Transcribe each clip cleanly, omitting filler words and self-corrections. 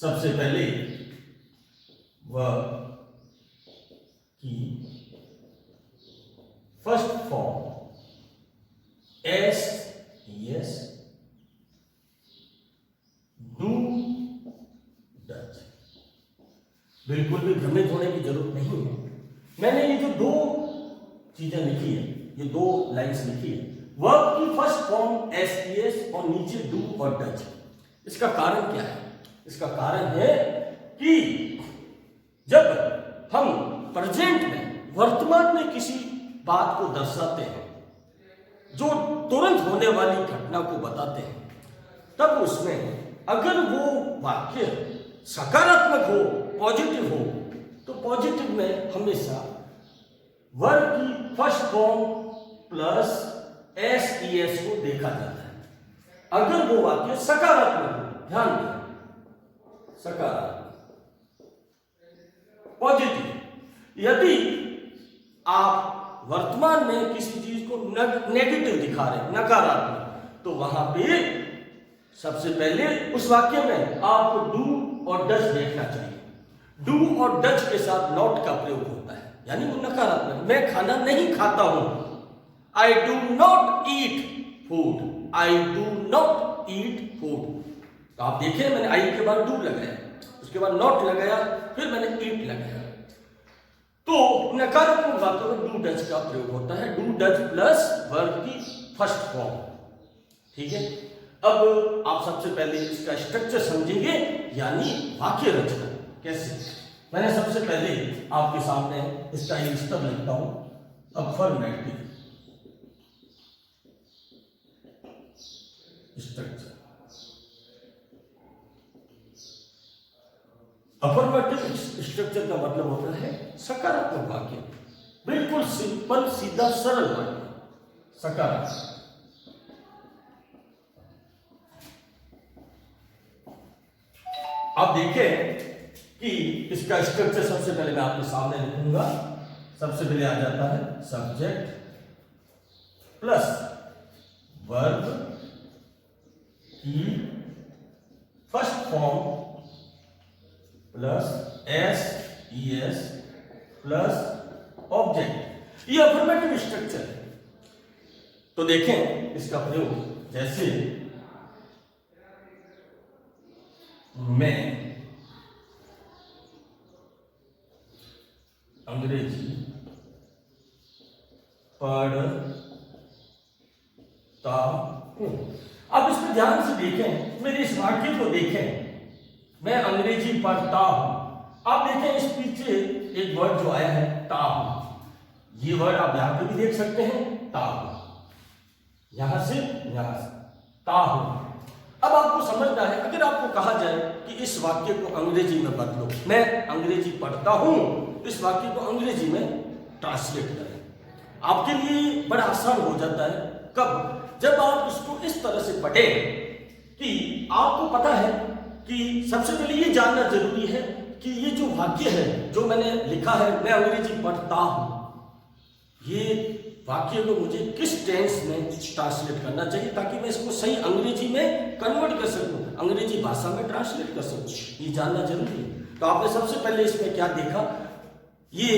सबसे पहले वर्ब की first form S yes do Dutch. बिल्कुल भी भ्रमित होने की जरूरत नहीं है। मैंने ये जो दो चीजें लिखी है, ये दो लाइंस लिखी है, वर्ब की फर्स्ट फॉर्म एस यस और नीचे डू और डच। इसका कारण क्या है? इसका कारण है कि जब हम प्रेजेंट में, वर्तमान में किसी बात को दर्शाते हैं, जो तुरंत होने वाली घटना को बताते हैं, तब उसमें अगर वो वाक्य सकारात्मक हो, पॉजिटिव हो, तो पॉजिटिव में हमेशा वर्ब की first form plus S E S को देखा जाता है। अगर वो वाक्य सकारात्मक हो, ध्यान दें, सकारात्मक, पॉजिटिव। यदि आप वर्तमान में किसी चीज को नेगेटिव दिखा रहे हैं, नकारात्मक, तो वहां पे सबसे पहले उस वाक्य में आपको डू और डच देखना चाहिए। डू और डच के साथ नॉट का प्रयोग होता है, यानी वो नकारात्मक। मैं खाना नहीं खाता हूं, I do not eat food, I do not eat food. तो आप देखिए, मैंने आई के बाद डू लगाया, उसके बाद नॉट लगाया, फिर मैंने ईट लगाया। तो नकारात्मक बातों में डू डच का प्रयोग होता है, डू डच प्लस वर्ब की फर्स्ट फॉर्म। ठीक है, अब आप सबसे पहले इसका स्ट्रक्चर समझेंगे, यानी वाक्य रचना कैसे। मैंने सबसे पहले आपके सामने इसका ये स्तर लिखता हूं, अफर्मेटिव स्ट्रक्चर। अफर्मेटिव स्ट्रक्चर का मतलब होता है सकारात्मक वाक्य, बिल्कुल सिंपल, सीधा, सरल वाक्य, सकारात्मक। आप देखें कि इसका स्ट्रक्चर सबसे पहले मैं आपके सामने लिखूंगा। सबसे पहले आ जाता है सब्जेक्ट प्लस वर्ब की first form plus S E S plus object. ये अफर्मेटिव स्ट्रक्चर है। तो देखें इसका प्रयोग, जैसे मैं अंग्रेजी पढ़ता हूं। अब इसमें ध्यान से देखें, मेरे इस वाक्य को देखें, मैं अंग्रेजी पढ़ता हूं। आप देखें इस पीछे एक वर्ड जो आया है ताहू। ये वर्ड आप यहां पे भी देख सकते हैं, ताहू, यहां से ताहू। अब आपको समझना है, अगर आपको कहा जाए कि इस वाक्य को अंग्रेजी में बदलो, मैं अंग्रेजी पढ़ता हूं, इस वाक्य को अंग्रेजी में ट्रांसलेट करें, आपके लिए बड़ा आसान हो जाता है। कब? जब आप इसको इस तरह से पढ़ें कि आपको पता है कि सबसे पहले ये जानना जरूरी है कि ये जो वाक्य है, जो मैंने लिखा है, मैं अंग्रेजी पढ़ता हूं, ये वाक्य को मुझे किस टेंस में ट्रांसलेट करना चाहिए, ताकि मैं इसको सही अंग्रेजी में कन्वर्ट कर सकूं, अंग्रेजी भाषा में ट्रांसलेट कर सकूं, ये जानना जरूरी है। तो आपने सबसे पहले इसमें क्या देखा, ये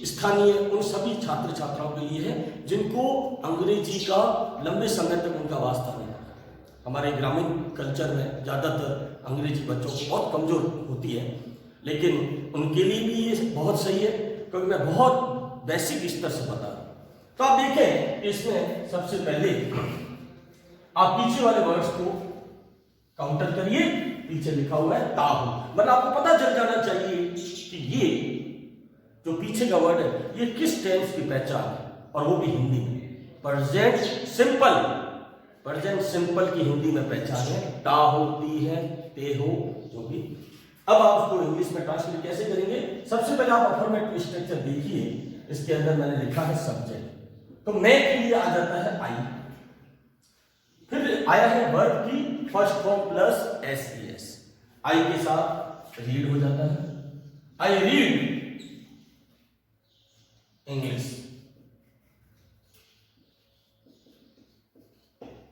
स्थानीय उन सभी छात्र छात्राओं के लिए है जिनको अंग्रेजी का लंबे समय तक उनका वास्ता नहीं था। हमारे ग्रामीण कल्चर में ज़्यादातर अंग्रेजी बच्चों को बहुत कमजोर होती है, लेकिन उनके लिए भी ये बहुत सही है, क्योंकि मैं बहुत बेसिक स्तर से बता रहा हूं। तो आप देखें इसमें सबसे पहले आप पीछे वाले वर्ड्स को काउंटर करिए। पीछे लिखा हुआ है ताहू, मतलब आपको पता चल जाना चाहिए कि ये जो पीछे का वर्ड है ये किस टेंस की पहचान है, और वो भी हिंदी में। प्रेजेंट सिंपल, प्रेजेंट सिंपल की हिंदी में पहचान है, ता हो, ती है, ते हो, जो भी। अब आप उसको इंग्लिश में ट्रांसलेट कैसे करेंगे? सबसे पहले आप अफर्मेटिव स्ट्रक्चर देखिए, इसके अंदर मैंने लिखा है सब्जेक्ट, तो मैं के लिए आ जाता है आई, फिर आया है वर्ब की first form plus S E S, I के साथ रीड हो जाता है, आई रीड इंग्लिश,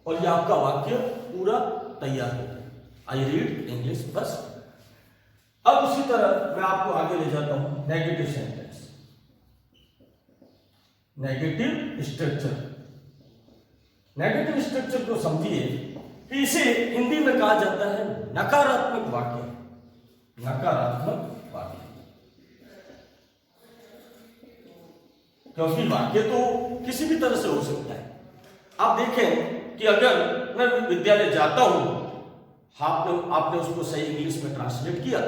और ये आपका वाक्य पूरा तैयार हो गया, आई रीड इंग्लिश। बस तरह मैं आपको आगे ले जाता हूं negative sentence, negative structure. Negative structure को समझिए कि इसे हिंदी में कहा जाता है नकारात्मक वाक्य, नकारात्मक वाक्य। क्योंकि वाक्य तो किसी भी तरह से हो सकता है। आप देखें कि अगर मैं विद्यालय जाता हूं, आपने उसको सही इंग्लिश में ट्रांसलेट किया।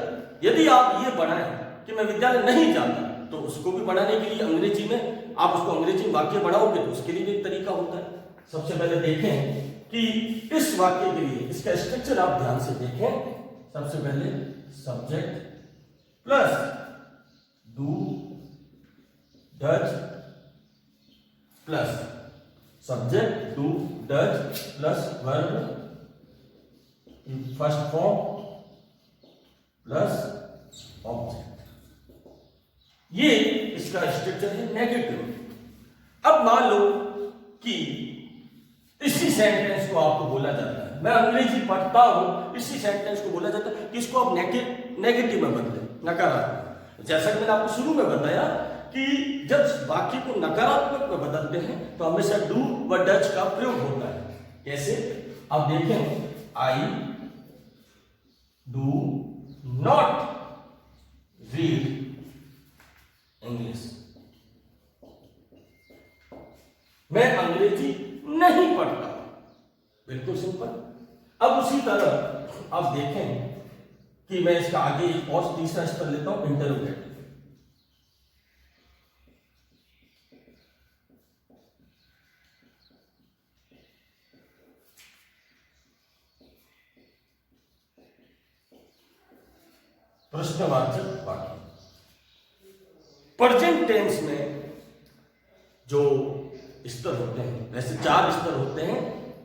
यदि आप ये बनाएं कि मैं विद्यालय नहीं जाता, तो उसको भी बनाने के लिए अंग्रेजी में आप उसको अंग्रेजी वाक्य बनाओगे तो उसके लिए भी एक तरीका होता है। सबसे पहले देखें कि इस वाक्य के लिए इसका स्ट्रक्चर आप ध्यान से देखें। सबसे पहले subject plus do does plus subject do does plus verb first form plus object. ये इसका स्ट्रक्चर है नेगेटिव। अब मान लो कि इसी सेंटेंस को आपको बोला जाता है, मैं अंग्रेजी पढ़ता हूं, इसी सेंटेंस को बोला जाता है कि इसको आप नेगेटिव में बदले, नकारात्मक। जैसा कि मैंने आपको शुरू में बताया कि जब वाक्य को नकारात्मक में बदलते हैं तो हमेशा डू व डज का प्रयोग होता है। कैसे? आप देखें, I do not read English, मैं अंग्रेजी नहीं पढ़ता। बिल्कुल सिंपल। अब उसी तरह आप देखें कि मैं इसका आगे एक और तीसरा स्तर लेता हूं, इंटरोगेटिव। प्रश्नवाचक वाक्य। प्रेजेंट टेंस में जो स्तर होते हैं, वैसे 4 स्तर होते हैं,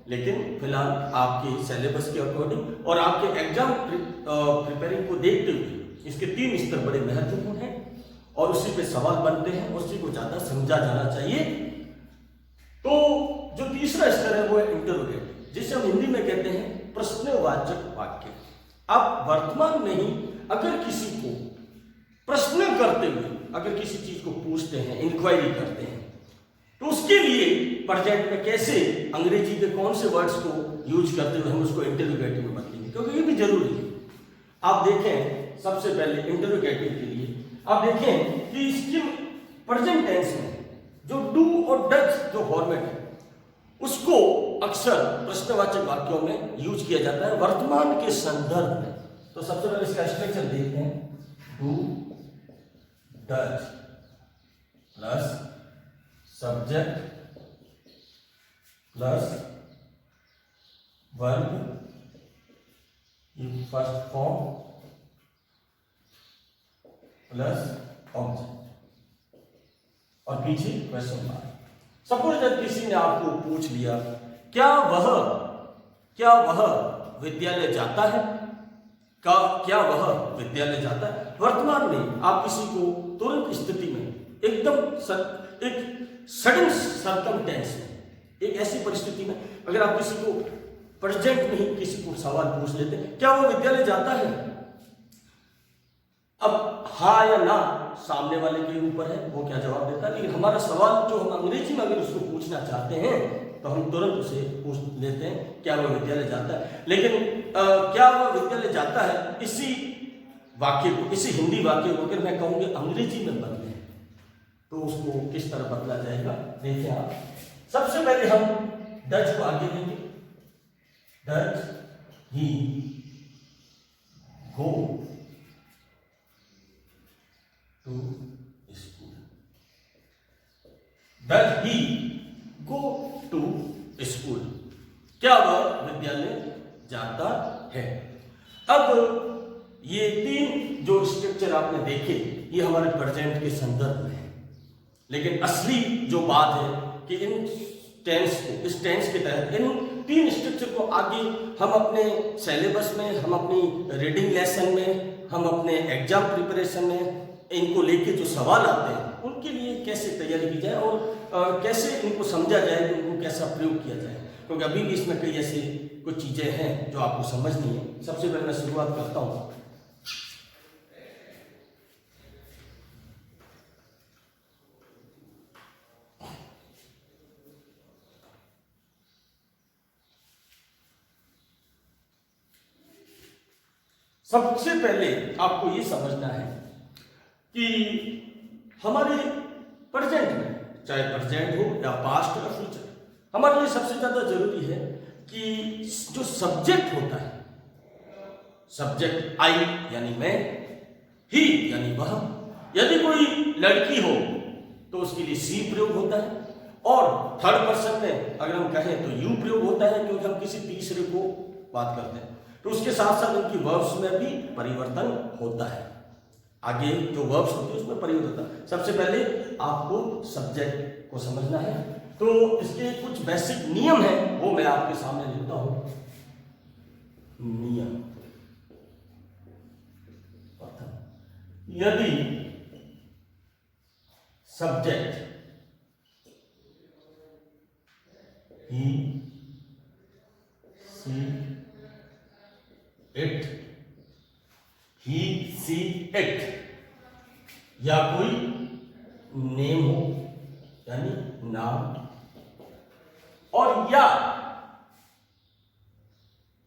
लेकिन फिलहाल आपके सिलेबस के अकॉर्डिंग और आपके एग्जाम प्रिपेयरिंग को देखते हुए इसके 3 स्तर बड़े महत्वपूर्ण हैं और उसी पे सवाल बनते हैं, उसी को ज्यादा समझा जाना चाहिए। तो जो तीसरा स्तर है वो है इंटरोगेटिव, जिसे हम हिंदी में कहते हैं प्रश्नवाचक वाक्य। आप वर्तमान में ही अगर किसी को प्रश्न करते हुए अगर किसी चीज को पूछते हैं, इंक्वायरी करते हैं, तो उसके लिए प्रेजेंट में कैसे अंग्रेजी के कौन से वर्ड्स को यूज करते हुए हम उसको इंटरोगेटिव में बदलेंगे, क्योंकि ये भी जरूरी है। आप देखें, सबसे पहले इंटरोगेटिव के लिए आप देखें कि इसके प्रेजेंट टेंस में जो डू और डज जो फॉर्मेट है उसको अक्सर प्रश्नवाचक वाक्यों में यूज किया जाता है वर्तमान के संदर्भ में। तो सबसे पहले इसका स्ट्रक्चर देखते हैं, do does plus subject plus verb in first form plus object और पीछे क्वेश्चन मार्क। सपोज जब किसी ने आपको पूछ लिया, क्या वह विद्यालय जाता है, क्या वह विद्यालय जाता है। वर्तमान में आप किसी को तुरंत स्थिति में एकदम एक सडन सर्कमटेंस में, एक ऐसी परिस्थिति में अगर आप किसी को प्रेजेंट में ही किसी को सवाल पूछ लेते हैं, क्या वो विद्यालय जाता है, अब हाँ या ना सामने वाले के ऊपर है वो क्या जवाब देता है। लेकिन हमारा सवाल जो हम अंग्रेजी में अगर उसको पूछना चाहते हैं तो हम तुरंत उसे पूछ लेते हैं, क्या वह विद्यालय जाता है। लेकिन क्या वह विद्यालय जाता है, इसी वाक्य को, इसी हिंदी वाक्य को अगर मैं कहूँगी अंग्रेजी में बदलें तो उसको किस तरह बदला जाएगा, देखिए आप। सबसे पहले हम डज को आगे लेंगे, does he go to school, does he go to school, क्या वह विद्यालय जाता है। अब ये 3 जो स्ट्रक्चर आपने देखे ये हमारे प्रेजेंट के संदर्भ में है, लेकिन असली जो बात है कि इन टेंस को, इस टेंस के तहत इन 3 स्ट्रक्चर को आगे हम अपने सिलेबस में, हम अपनी रीडिंग लेसन में, हम अपने एग्जाम प्रिपरेशन में इनको लेके जो सवाल आते हैं उनके लिए कैसे तैयारी की जाए और कैसे इनको समझा जाए, कि उनको कैसा प्रयोग किया जाए, क्योंकि अभी भी इसमें कई ऐसी कुछ चीजें हैं जो आपको समझनी है। सबसे पहले मैं शुरुआत करता हूँ सबसे पहले आपको ये समझना है कि हमारे प्रेजेंट में, चाहे प्रेजेंट हो या पास्ट या फ्यूचर, हमारे लिए सबसे ज्यादा जरूरी है कि जो सब्जेक्ट होता है, सब्जेक्ट आई यानी मैं, ही यानी वह, यदि कोई लड़की हो तो उसके लिए सी प्रयोग होता है, और थर्ड पर्सन में अगर हम कहें तो यू प्रयोग होता है, क्योंकि हम किसी तीसरे को बात करते हैं। तो उसके साथ साथ उनकी वर्ब्स में भी परिवर्तन होता है, आगे जो वर्ब्स होते हैं उसमें परिवर्तन होता है। सबसे पहले आपको सब्जेक्ट को समझना है, तो इसके कुछ बेसिक नियम हैं, वो मैं आपके सामने लिखता हूं। नियम: यदि subject he, she, it, he, she, it या कोई नेम हो यानी नाम, और या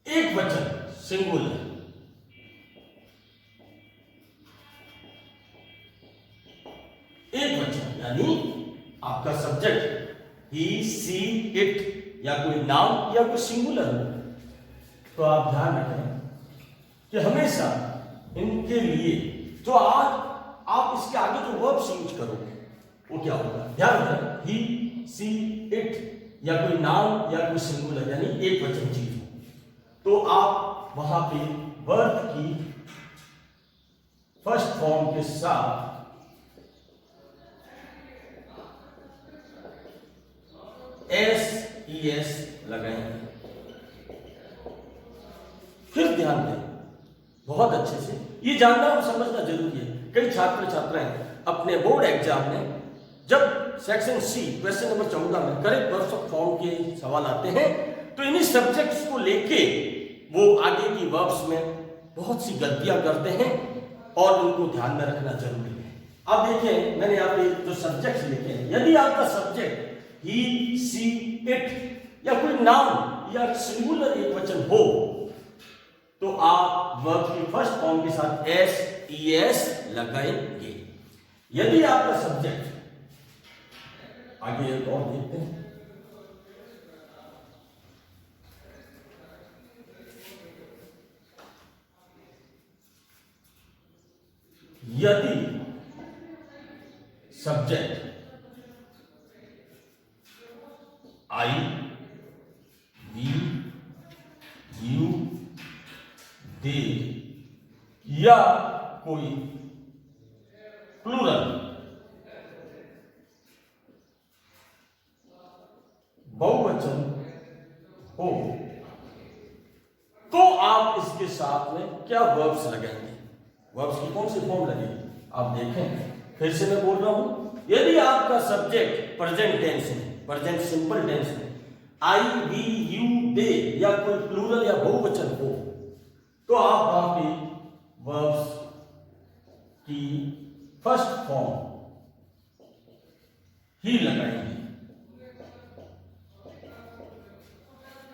एक वचन सिंगुलर, एक वचन यानी आपका सब्जेक्ट ही, सी, इट या कोई नाम या कोई सिंगुलर हो, तो आप ध्यान रखें कि हमेशा इनके लिए जो आज आप इसके आगे जो वर्ब्स यूज करोगे वो क्या होगा, ध्यान रखें। ही, सी, इट या कोई नाम या कोई सिंगुलर यानी एक वचन चीज हो, तो आप वहां पे वर्ब की फर्स्ट फॉर्म के साथ एस, ई, एस लगाएंगे। फिर ध्यान दें बहुत अच्छे से, ये जानना और समझना जरूरी है। कई छात्र छात्राएं अपने बोर्ड एग्जाम में जब सेक्शन सी क्वेश्चन नंबर 14 में करेक्ट वर्ब्स ऑफ फॉर्म के सवाल आते हैं, तो इन्हीं सब्जेक्ट्स को लेके वो आगे की वर्ब्स में बहुत सी गलतियां करते हैं, और उनको ध्यान में रखना जरूरी है। अब देखिए मैंने यहाँ पे जो सब्जेक्ट्स लिखे हैं, यदि आपका सब्जेक्ट ही, सी, इट या कोई नाउन या सिंगुलर एक वचन हो, तो आप वर्ब की फर्स्ट फॉर्म के साथ एस, ई, एस लगाएंगे। यदि आपका सब्जेक्ट, आगे एक और देखते हैं, यदि सब्जेक्ट आई, वी, यू, दे या कोई प्लूरल बहुवचन हो, तो आप इसके साथ में क्या वर्ब्स लगाएंगे, वर्ब्स की कौन सी फॉर्म लगेगी, आप देखें। फिर से मैं बोल रहा हूं, यदि आपका सब्जेक्ट प्रेजेंट टेंस में, प्रेजेंट सिंपल टेंस में आई, वी, यू, दे या कोई प्लूरल या बहुवचन हो, तो आप वहां पे वर्ब्स की फर्स्ट फॉर्म ही लगाएंगे।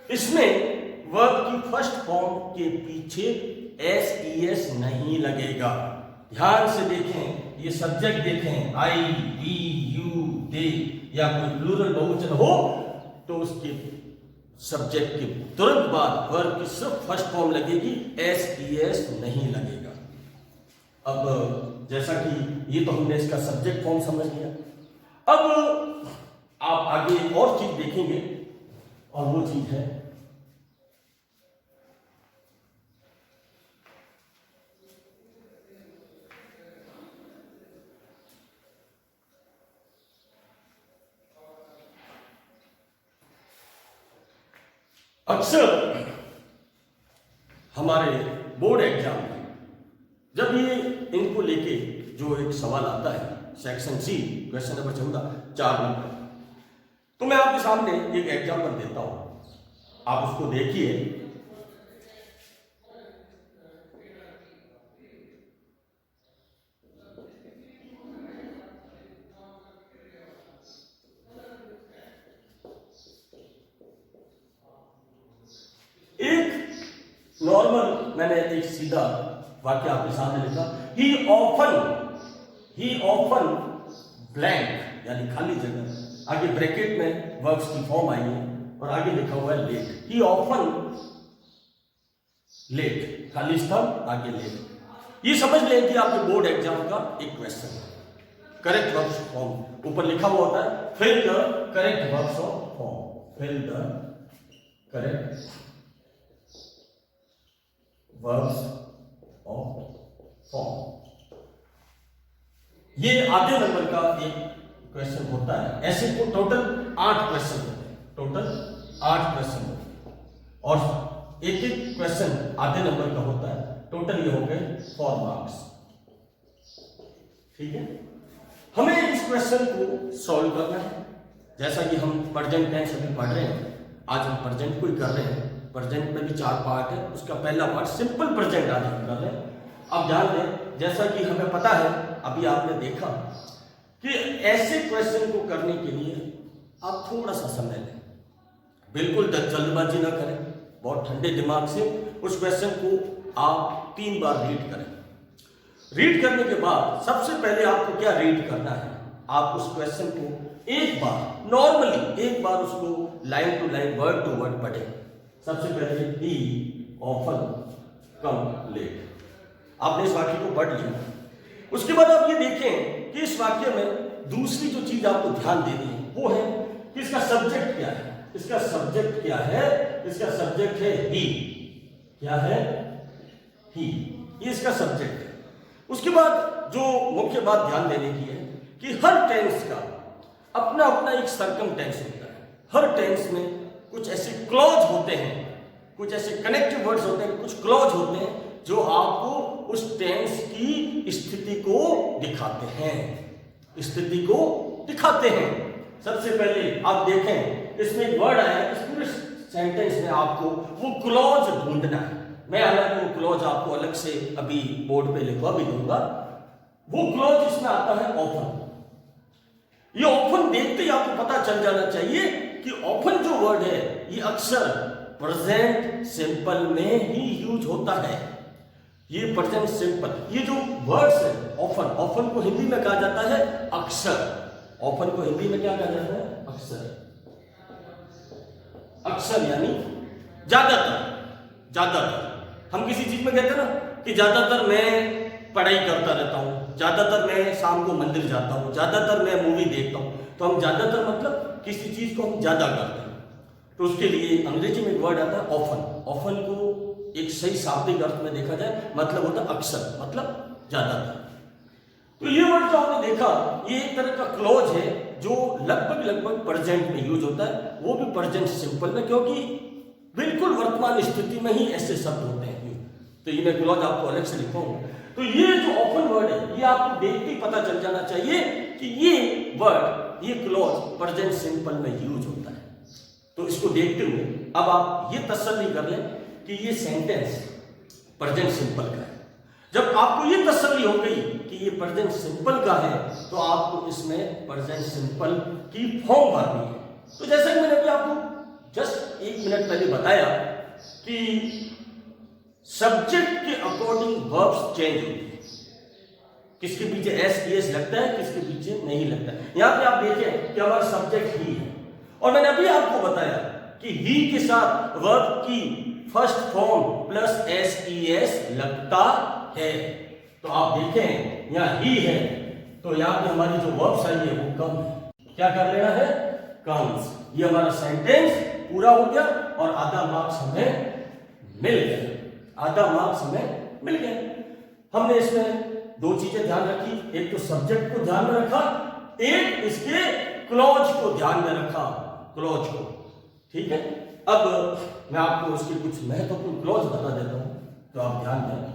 इसमें वर्ब की फर्स्ट फॉर्म के पीछे एस, ई, एस नहीं लगेगा। ध्यान से देखें, ये सब्जेक्ट देखें, आई, वी, यू, दे या कोई प्लूरल बहुवचन हो, तो उसके सब्जेक्ट के तुरंत बाद वर्ब की सिर्फ फर्स्ट फॉर्म लगेगी, एस, ई, एस नहीं लगेगा। अब जैसा कि ये तो हमने इसका सब्जेक्ट फॉर्म समझ लिया, अब आप आगे एक और चीज देखेंगे, और वो चीज है अक्सर हमारे बोर्ड एग्जाम में जब ये इनको लेके जो एक सवाल आता है, section C question number 14 4 number, तो मैं आपके सामने एक एग्जाम्पल देता हूं, आप उसको देखिए। एक नॉर्मल मैंने एक सीधा वाक्य आपके सामने लिखा, ही ऑफन ब्लैंक यानी खाली जगह, आगे ब्रैकेट में वर्ब्स की फॉर्म आई है और आगे लिखा हुआ है लेट। ही ऑफन लेट, खाली स्थान आगे लेट। ये समझ लें कि आपके बोर्ड एग्जाम का एक क्वेश्चन है। करेक्ट वर्ब्स फॉर्म ऊपर लिखा हुआ होता है, fill the correct verbs of form, fill the correct verbs of form. ये आधे नंबर का एक क्वेश्चन होता है। ऐसे को टोटल 8 क्वेश्चन होते हैं, टोटल 8 क्वेश्चन होते हैं और एक एक क्वेश्चन आधे नंबर का होता है। टोटल ये हो गए 4 मार्क्स। ठीक है, हमें इस क्वेश्चन को सॉल्व करना है। जैसा कि हम प्रेजेंट टेंस अभी पढ़ रहे हैं, आज हम प्रेजेंट को ही कर रहे हैं। प्रेजेंट में भी 4 पार्ट है, उसका पहला पार्ट सिंपल प्रेजेंट आज हम कर रहे हैं। अब ध्यान दें, जैसा कि हमें पता है, अभी आपने देखा कि ऐसे क्वेश्चन को करने के लिए आप थोड़ा सा समय लें, बिल्कुल जल्दबाजी ना करें, बहुत ठंडे दिमाग से उस क्वेश्चन को आप 3 बार रीड करें। रीड करने के बाद सबसे पहले आपको क्या रीड करना है, आप उस क्वेश्चन को एक बार नॉर्मली एक बार उसको line to line word to word पढ़ें। सबसे पहले ही ऑफन कम लेट, आपने इस वाक्य को पढ़ लिया। उसके बाद आप ये देखें कि इस वाक्य में दूसरी जो चीज आपको ध्यान देनी है वो है कि इसका सब्जेक्ट क्या है। इसका सब्जेक्ट क्या है? इसका सब्जेक्ट है ही। क्या है? ही, ये इसका सब्जेक्ट है। उसके बाद जो मुख्य बात ध्यान देने की है कि हर टेंस का अपना अपना एक सरकमटेंस होता है। हर टेंस में कुछ ऐसे क्लॉज होते हैं, कुछ ऐसे कनेक्टिव वर्ड्स होते हैं, कुछ क्लॉज होते हैं जो आपको उस टेंस की स्थिति को दिखाते हैं, स्थिति को दिखाते हैं। सबसे पहले आप देखें, इसमें एक वर्ड आया है, इस पूरे सेंटेंस में आपको वो क्लॉज ढूंढना है। मैं हालांकि वो क्लॉज आपको अलग से अभी बोर्ड पे लिखवा भी दूंगा। वो क्लॉज इसमें आता है ऑफन। ये ऑफन देखते ही आपको पता चल जाना चाहिए कि ऑफन जो वर्ड है ये अक्सर प्रेजेंट सिंपल में ही यूज होता है। ये प्रेजेंट सिंपल, ये जो वर्ड्स है ऑफन, ऑफन को हिंदी में कहा जाता है अक्सर। ऑफन को हिंदी में क्या कहा जाता है? अक्सर। अक्सर यानी ज्यादातर। ज्यादातर हम किसी चीज में कहते हैं ना कि ज्यादातर मैं पढ़ाई करता रहता हूं, ज्यादातर मैं शाम को मंदिर जाता हूं, ज्यादातर मैं मूवी देखता हूं। तो हम ज्यादातर मतलब किसी चीज को हम ज्यादा करते हैं। तो उसके लिए अंग्रेजी में एक वर्ड आता है ऑफन। ऑफन को एक सही शाब्दिक अर्थ में देखा जाए मतलब होता है अक्सर, मतलब ज्यादातर। तो ये वर्ड जो आपने देखा, ये एक तरह का क्लॉज है जो लगभग प्रेजेंट में यूज होता है, वो भी प्रेजेंट सिंपल में, क्योंकि बिल्कुल वर्तमान स्थिति में ही ऐसे शब्द होते हैं। तो ये मैं क्लॉज आपको अलग से लिखूंगा। तो ये जो ऑफन वर्ड है, ये आपको देखते ही पता चल जाना चाहिए कि ये वर्ड, ये क्लॉज प्रेजेंट सिंपल में यूज होता है। तो इसको देखते हुए अब आप ये तसल्ली कर लें कि ये सेंटेंस प्रेजेंट सिंपल का है। जब आपको ये तसल्ली हो गई कि ये प्रेजेंट सिंपल का है, तो आपको इसमें प्रेजेंट सिंपल की फॉर्म भरनी है। तो जैसा कि मैंने अभी आपको जस्ट 1 मिनट पहले बताया कि सब्जेक्ट के अकॉर्डिंग वर्ब्स चेंज होते हैं। किसके पीछे एस ई एस लगता है, किसके पीछे नहीं लगता है। यहां पे आप देखें कि हमारा सब्जेक्ट ही है, और मैंने अभी आपको बताया कि ही के साथ वर्ब की first form plus S E S लगता है। तो आप देखें यहां ही है, तो यहां पे हमारी जो वर्ब्स आई है वो कम है। क्या कर लेना है? कम्स। ये हमारा सेंटेंस पूरा हो गया और आधा मार्क्स हमें मिल गया। आधा मार्क्स हमें मिल गए। हमने इसमें 2 चीजें ध्यान रखी, एक तो सब्जेक्ट को ध्यान में रखा, एक इसके क्लॉज को ध्यान में रखा, क्लॉज को। ठीक है, अब मैं आपको उसके कुछ महत्वपूर्ण क्लॉज बता देता हूं, तो आप ध्यान दें।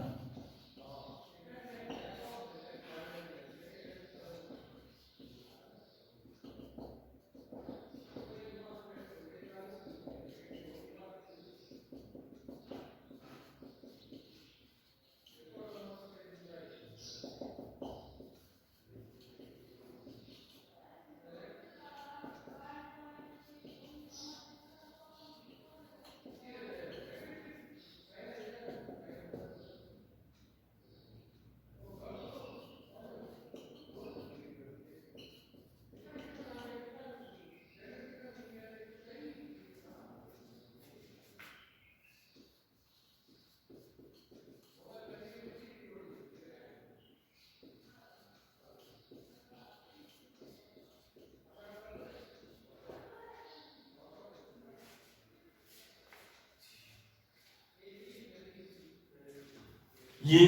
ये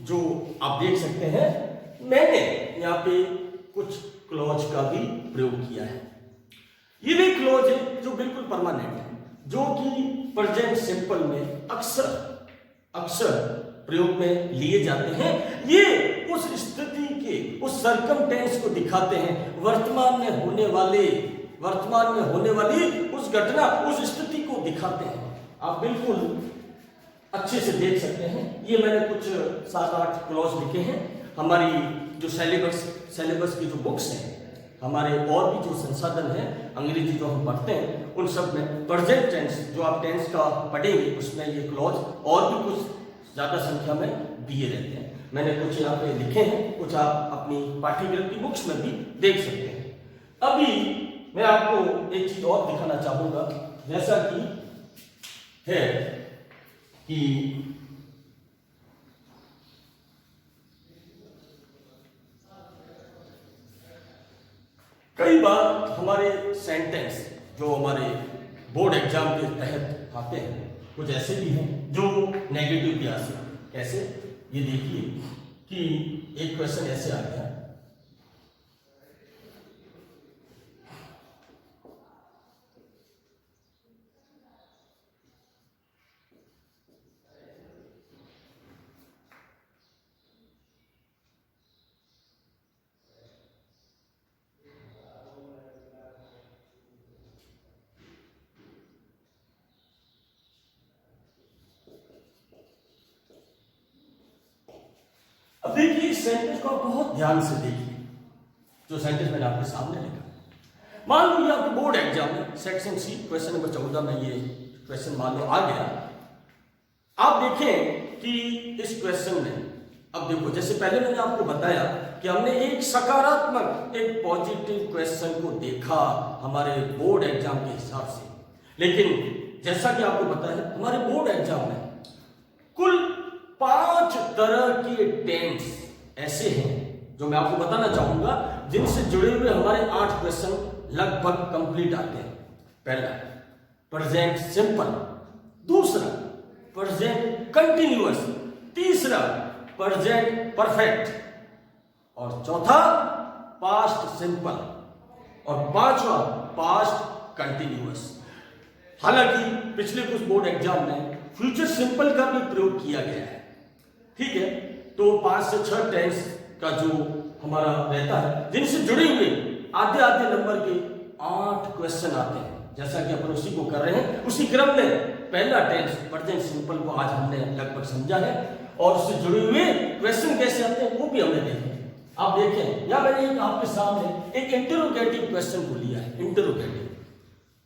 जो आप देख सकते हैं, मैंने यहाँ पे कुछ क्लॉज का भी प्रयोग किया है। ये भी क्लॉज है जो बिल्कुल परमानेंट है, जो कि प्रेजेंट सिंपल में अक्सर प्रयोग में लिए जाते हैं। ये उस स्थिति के, उस सर्कमटेंस को दिखाते हैं, वर्तमान में होने वाली उस घटना, उस स्थिति को दिखाते हैं। आप बिल्कुल अच्छे से देख सकते हैं। ये मैंने कुछ 7-8 क्लॉज लिखे हैं। हमारी जो सिलेबस की जो बुक्स हैं, हमारे और भी जो संसाधन हैं, अंग्रेजी जो हम पढ़ते हैं, उन सब में प्रेजेंट टेंस जो आप टेंस का पढ़ेंगे उसमें ये क्लॉज और भी कुछ ज़्यादा संख्या में दिए रहते हैं। मैंने कुछ यहाँ पे लिखे हैं, कुछ आप अपनी पाठ्यक्रम की बुक्स में भी देख सकते हैं। अभी मैं आपको एक चीज और दिखाना चाहूंगा, जैसा कि है कि कई बार हमारे सेंटेंस जो हमारे बोर्ड एग्जाम के तहत आते हैं, कुछ ऐसे भी हैं जो नेगेटिव भी आ सकते हैं। कैसे? ये देखिए कि एक क्वेश्चन ऐसे आ गया, अब देखिए इस सेंटेंस को आप बहुत ध्यान से देखिए, जो सेंटेंस मैंने आपके सामने लिखा। मान लो ये आपके बोर्ड एग्जाम में सेक्शन सी क्वेश्चन नंबर 14 में ये क्वेश्चन मान लो आ गया। आप देखें कि इस क्वेश्चन में, अब देखो जैसे पहले मैंने आपको बताया कि हमने एक सकारात्मक, एक पॉजिटिव क्वेश्चन को देखा हमारे बोर्ड एग्जाम के हिसाब से, लेकिन जैसा कि आपको पता है हमारे बोर्ड एग्जाम में कुल 5 तरह के टेंस ऐसे हैं जो मैं आपको बताना चाहूंगा, जिनसे जुड़े हुए हमारे 8 क्वेश्चन लगभग कंप्लीट आते हैं। पहला प्रेजेंट सिंपल, दूसरा प्रेजेंट कंटिन्यूअस, तीसरा प्रेजेंट परफेक्ट, और चौथा पास्ट सिंपल, और पांचवा पास्ट कंटिन्यूअस। हालांकि पिछले कुछ बोर्ड एग्जाम में फ्यूचर सिंपल का भी प्रयोग किया गया है, ठीक है। तो 5 से 6 टेंस का जो हमारा रहता है, जिनसे जुड़े हुए आधे नंबर के 8 क्वेश्चन आते हैं। जैसा कि अपन उसी को कर रहे हैं, उसी क्रम में पहला टेंस प्रेजेंट सिंपल को आज हमने लगभग समझा है, और उससे जुड़े हुए क्वेश्चन कैसे आते हैं वो भी हमने देखे। आप देखें या मैंने एक आपके सामने एक इंटरोगेटिव क्वेश्चन को लिया है। इंटरोगेटिव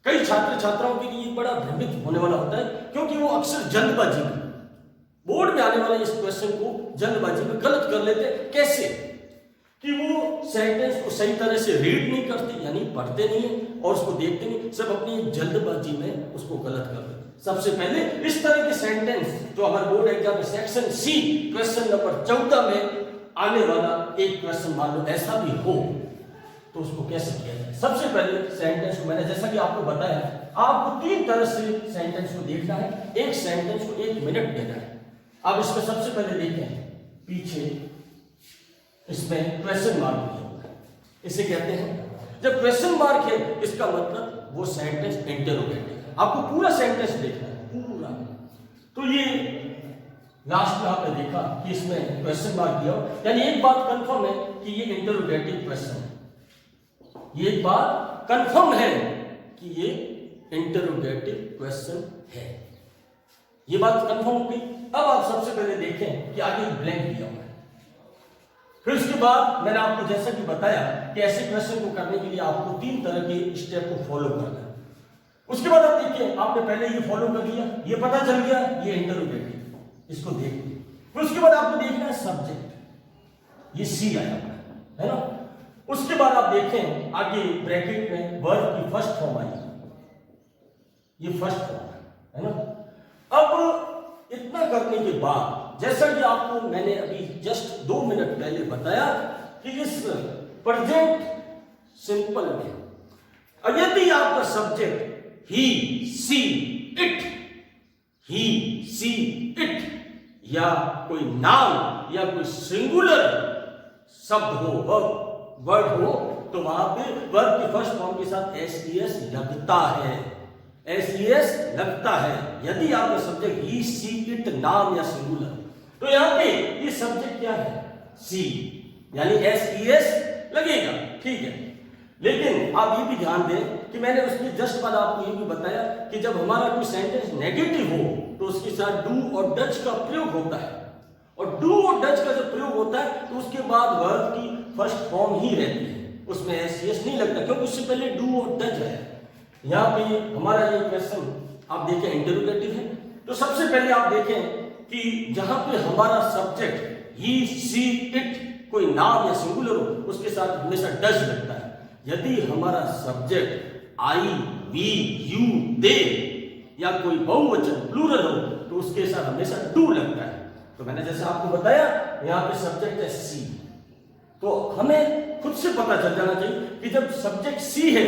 कई छात्र छात्राओं के लिए बड़ा भ्रमित होने वाला होता है, क्योंकि वो अक्सर जल्दबाजी में बोर्ड में आने वाले इस क्वेश्चन को जल्दबाजी में गलत कर लेते हैं। कैसे? कि वो सेंटेंस को सही तरह से रीड नहीं करते, यानी पढ़ते नहीं है और उसको देखते नहीं, सब अपनी जल्दबाजी में उसको गलत कर देते। सबसे पहले इस तरह के सेंटेंस जो हमारे बोर्ड एग्जाम में सेक्शन सी क्वेश्चन नंबर 14 में आने वाला एक क्वेश्चन मान लो ऐसा भी हो, तो उसको कैसे किया जाए? सबसे पहले सेंटेंस को मैंने जैसा कि आपको बताया, आपको 3 तरह से सेंटेंस को देखना है। एक सेंटेंस को 1 मिनट देना है। अब इसमें सबसे पहले देखें, पीछे इसमें क्वेश्चन मार्क दिया हुआ है, इसे कहते हैं। जब क्वेश्चन मार्क है इसका मतलब वो सेंटेंस इंटरोगेटिव है। आपको पूरा सेंटेंस देखना है, पूरा। तो ये लास्ट में आपने देखा कि इसमें क्वेश्चन मार्क दिया, यानी एक बात कंफर्म है कि ये इंटरोगेटिव क्वेश्चन है। ये एक बात कंफर्म है कि ये इंटरोगेटिव क्वेश्चन है। ये बात कंफर्म हो गई। अब आप सबसे पहले देखें कि आगे ब्लैंक दिया हुआ है। फिर उसके बाद मैंने आपको जैसा कि बताया कि ऐसे क्वेश्चन को करने के लिए आपको 3 तरह के स्टेप को फॉलो करना है। उसके बाद आप देखिए, आपने पहले ये फॉलो कर लिया, ये पता चल गया ये इंटरोगेटिव, इसको देखिए। फिर उसके बाद आपको देखना है सब्जेक्ट, ये सी आया है ना। उसके बाद आप देखें आगे ब्रैकेट में वर्ब की फर्स्ट फॉर्म आई, ये फर्स्ट फॉर्म है ना। अब इतना करने के बाद जैसा कि आपको मैंने अभी जस्ट 2 मिनट पहले बताया कि इस प्रेजेंट सिंपल में यदि आपका सब्जेक्ट ही सी इट या कोई नाम या कोई सिंगुलर शब्द हो, वर्ड हो, तो वहां पे वर्ब की फर्स्ट फॉर्म के साथ एस लगता है, एस लगता है। यदि आपका सब्जेक्ट ही, सी, इट, नाम या सिंगुलर, तो यहां पे ये सब्जेक्ट क्या है? सी, यानी एस लगेगा, ठीक है। लेकिन आप ये भी ध्यान दें कि मैंने उसके जस्ट बाद आपको ये भी बताया कि जब हमारा कोई सेंटेंस नेगेटिव हो तो उसके साथ डू और डज का प्रयोग होता है, और डू और डज का जब प्रयोग होता है तो उसके बाद वर्ब की फर्स्ट फॉर्म ही रहती है, उसमें एस नहीं लगता, क्योंकि उससे पहले डू और डज है। यहाँ पे हमारा ये क्वेश्चन आप देखें इंटरोगेटिव है, तो सबसे पहले आप देखें कि जहां पे हमारा सब्जेक्ट ही, सी, इट, कोई नाम या सिंगुलर हो, उसके साथ हमेशा डज लगता है। यदि हमारा सब्जेक्ट आई, वी, यू, दे या कोई बहुवचन प्लूरल हो तो उसके साथ हमेशा डू लगता है। तो मैंने जैसे आपको बताया यहाँ पे सब्जेक्ट है सी, तो हमें खुद से पता चल जाना चाहिए कि जब सब्जेक्ट सी है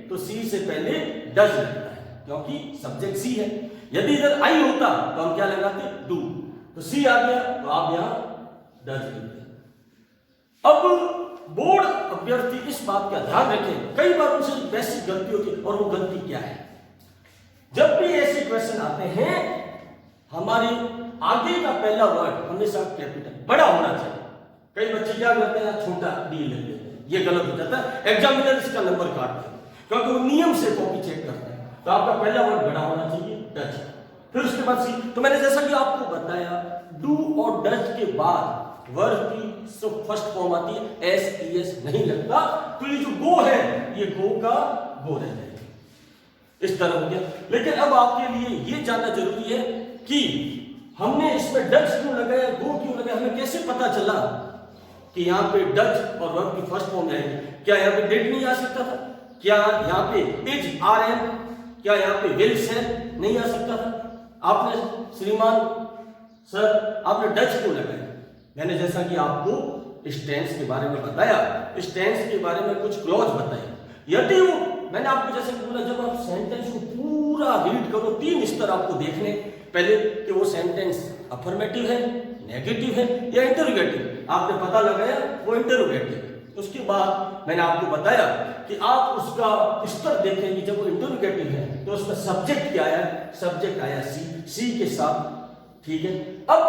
तो सी से पहले डज लगता है, क्योंकि सब्जेक्ट सी है। यदि इधर आई होता तो हम क्या लगाते? डू। तो सी आ गया तो आप यहां डज लिखते। अब बोर्ड अभ्यर्थी इस बात का ध्यान रखें, कई बार उनसे बेसिक गलती होती है, और वो गलती क्या है? जब भी ऐसे क्वेश्चन आते हैं, हमारे आगे का पहला वर्ड हमेशा कैपिटल बड़ा होना चाहिए। कई बच्चे क्या करते हैं? छोटा डी लिख देते हैं, ये गलत हो जाता है, एग्जामिनर इसका नंबर काटते हैं, क्योंकि वो नियम से कॉपी चेक करते हैं। तो आपका पहला वर्ड बड़ा होना चाहिए, डज, फिर उसके बाद सी। तो मैंने जैसा कि आपको बताया, डू और डज के बाद वर्ब की फर्स्ट फॉर्म आती है एस नहीं लगता, तो ये जो गो है ये गो का गो रह जाएगा, इस तरह हो गया। लेकिन अब आपके लिए ये जानना जरूरी है कि हमने इसमें डज क्यों लगाया, गो क्यों लगाया, हमें कैसे पता चला कि यहाँ पे डज और वर्ब की फर्स्ट फॉर्म आएगी? क्या यहाँ पे डिड नहीं आ सकता था? क्या यहाँ पे इज, आर, एम, क्या यहाँ पे विल, से नहीं आ सकता था? आपने श्रीमान सर आपने डज क्यों लगाया? मैंने जैसा कि आपको टेंस के बारे में बताया, इस टेंस के बारे में कुछ क्लॉज बताए। यदि वो मैंने आपको जैसे बोला, जब आप सेंटेंस को पूरा रीड करो, 3 स्तर आपको देखने, पहले कि वो सेंटेंस अफर्मेटिव है, नेगेटिव है या इंटरोगेटिव। आपने पता लगाया वो इंटरोगेटिव। उसके बाद मैंने आपको बताया कि आप उसका स्तर देखें कि जब वो इंटरोगेटिव है तो उसमें सब्जेक्ट क्या आया? सब्जेक्ट आया सी के साथ, ठीक है। अब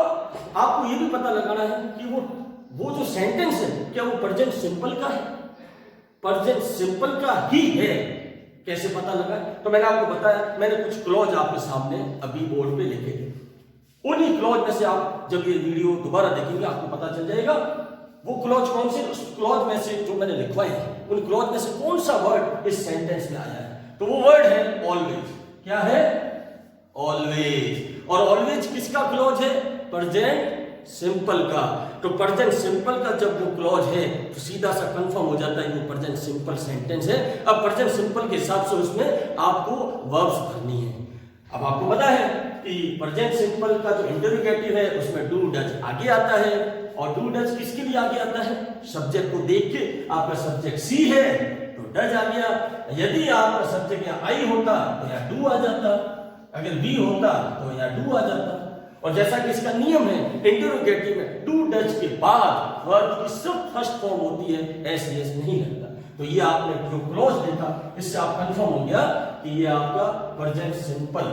आपको ये भी पता लगाना है कि वो जो सेंटेंस है क्या वो प्रेजेंट सिंपल का है? प्रेजेंट सिंपल का ही है, कैसे पता लगा? तो मैंने आपको बताया, मैंने कुछ क्लॉज आपके सामने अभी बोर्ड पे लिखे थे। उन्हीं क्लॉज में से आप जब ये वीडियो दोबारा देखेंगे आपको पता चल जाएगा वो क्लॉज कौन से, उस क्लॉज में से जो मैंने लिखवाए हैं उन क्लॉज में से कौन सा वर्ड इस सेंटेंस में आया है। तो वो वर्ड है ऑलवेज। क्या है? ऑलवेज। और ऑलवेज किसका क्लॉज है? प्रेजेंट सिंपल का। तो प्रेजेंट सिंपल का जब वो क्लॉज है तो सीधा सा कंफर्म हो जाता है वो प्रेजेंट सिंपल सेंटेंस है। अब प्रेजेंट सिंपल के हिसाब से उसमें आपको वर्ब्स भरनी है। अब आपको पता है कि प्रेजेंट सिंपल का जो इंटरोगेटिव है उसमें डू डज आगे आता है, और डू डज किसके लिए आगे आता है? सब्जेक्ट को देख के। आपका सब्जेक्ट सी है तो डज आ गया। यदि आपका सब्जेक्ट यहाँ आई होता तो यहाँ डू आ जाता, अगर बी होता तो यहाँ डू आ जाता। और जैसा कि इसका नियम है इंटरोगेटिव में डू डज के बाद वर्ब की सब फर्स्ट फॉर्म होती है, एस नहीं लगता। तो ये आपने जो क्लॉज देखा इससे आप कंफर्म हो गया कि ये आपका प्रेजेंट सिंपल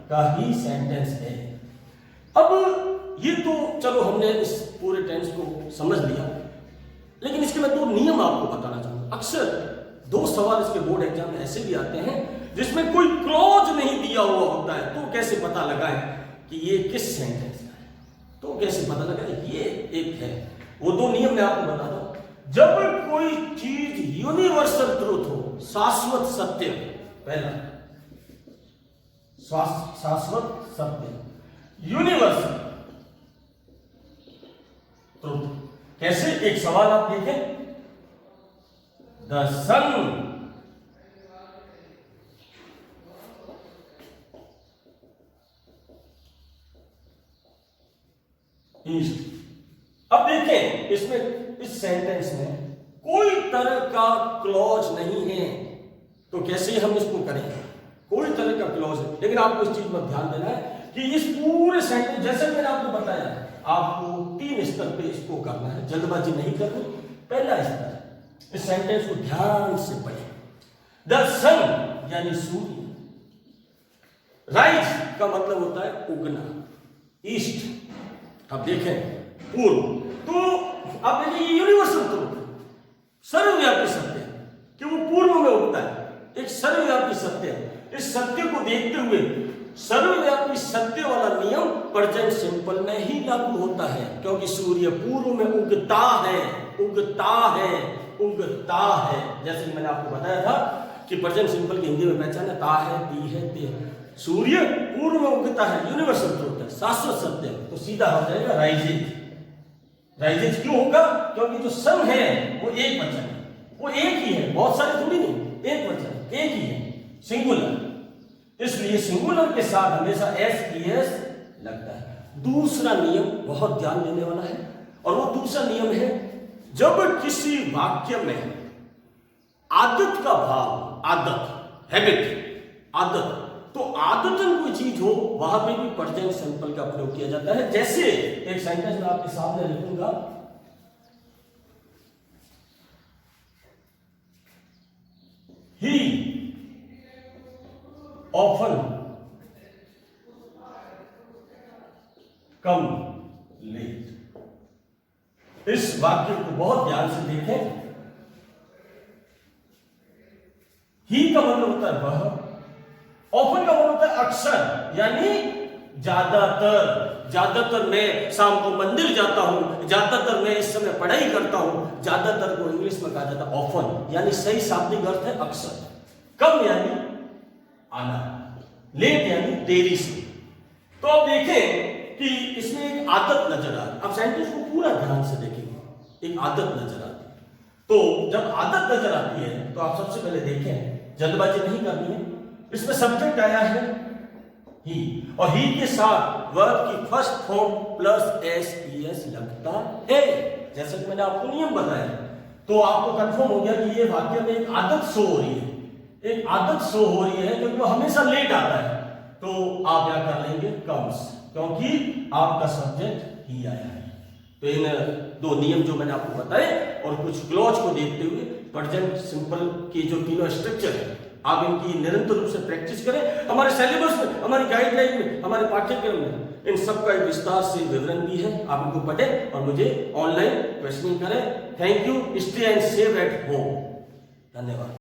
का ही सेंटेंस है। अब ये तो चलो हमने इस पूरे टेंस को समझ लिया, लेकिन इसके मैं 2 नियम आपको बताना चाहूंगा। अक्सर 2 सवाल इसके बोर्ड एग्जाम में ऐसे भी आते हैं जिसमें कोई क्लॉज नहीं दिया हुआ होता है, तो कैसे पता लगाएं कि ये किस सेंटेंस का है? तो कैसे पता लगाएं? ये एक है, वो 2 नियम मैं आपको बता दूं। जब कोई चीज यूनिवर्सल ट्रूथ हो, शाश्वत सत्य, पहला शाश्वत सत्य, यूनिवर्सल ट्रूथ। कैसे? एक सवाल आप देखें, द सन ईस्ट। अब देखें इसमें, इस सेंटेंस में कोई तरह का क्लॉज नहीं है, तो कैसे हम इसको करेंगे? कोई तरह का क्लॉज है, लेकिन आपको इस चीज पर ध्यान देना है कि इस पूरे सेंटेंस, जैसे मैंने आपको बताया आपको 3 स्तर पे इसको करना है, जल्दबाजी नहीं करनी। पहला स्तर, इस सेंटेंस को ध्यान से पढ़ें। द सन यानी सूर्य, राइज का मतलब होता है उगना, ईस्ट। अब देखें पूर्व, तो आप देखिए ये यूनिवर्सल ट्रूथ, सर्वव्यापी सत्य है कि वो पूर्व में उगता है, एक सर्वव्यापी सत्य है। इस सत्य को देखते हुए सर्वव्यापी सत्य वाला नियम प्रेजेंट सिंपल में ही लागू होता है, क्योंकि सूर्य पूर्व में उगता है, उगता है, उगता है। जैसे कि मैंने आपको बताया था कि प्रेजेंट सिंपल की हिंदी में पहचान है, ता है, ती है, ते है। सूर्य पूर्व में उगता है, यूनिवर्सल ट्रूथ है, शाश्वत सत्य है, तो सीधा हो जाएगा राइजेज। राइजेज क्यों होगा? क्योंकि जो सन है वो एक वचन है, वो एक ही है, बहुत सारे थोड़ी नहीं, एक वचन, एक ही है, सिंगुलर। इसलिए सिंगुलर के साथ हमेशा एस लगता है। दूसरा नियम बहुत ध्यान देने वाला है, और वो दूसरा नियम है, जब किसी वाक्य में आदत का भाव, आदत, हैबिट, आदत, तो आदतन कोई चीज हो वहां पे भी प्रेजेंट सिंपल का प्रयोग किया जाता है। जैसे एक सेंटेंस मैं आपके सामने लिखूंगा, ही ऑफन कम लेट। इस वाक्य को बहुत ध्यान से देखें। ही का मतलब होता है वह, ऑफन का मतलब होता है अक्सर, यानी ज्यादातर। ज्यादातर मैं शाम को मंदिर जाता हूं, ज्यादातर मैं इस समय पढ़ाई करता हूं, ज्यादातर को इंग्लिश में कहा जाता है ऑफन, यानी सही शाब्दिक अर्थ है अक्सर। कम यानी आना, लेट यानी देरी से। तो अब देखें कि इसमें एक आदत नजर आ रही है। अब सेंटेंस को पूरा ध्यान से देखेंगे, एक आदत नजर आती है। तो जब आदत नजर आती है तो आप सबसे पहले देखें, जल्दबाजी नहीं करनी है। इसमें सब्जेक्ट आया है ही, और ही के साथ वर्ब की फर्स्ट फॉर्म प्लस एस लगता है। जैसे कि मैंने आपको नियम बताया, तो आपको कंफर्म हो गया कि ये वाक्य में एक आदत शो हो रही है, एक आदत शो हो रही है, क्योंकि वो हमेशा लेट आता है। तो आप क्या कर लेंगे, कम्स, क्योंकि आपका सब्जेक्ट ही आया है। तो इन दो नियम जो मैंने आपको बताए और कुछ क्लॉज को देखते हुए प्रेजेंट सिंपल की जो तीनों स्ट्रक्चर है, आप इनकी निरंतर रूप से प्रैक्टिस करें। हमारे सिलेबस में, हमारी गाइडलाइन में, हमारे पाठ्यक्रम में इन सब का एक विस्तार से विवरण भी है। आप इनको पढ़ें और मुझे ऑनलाइन क्वेश्चनिंग करें। Thank you. Stay and save at home. धन्यवाद।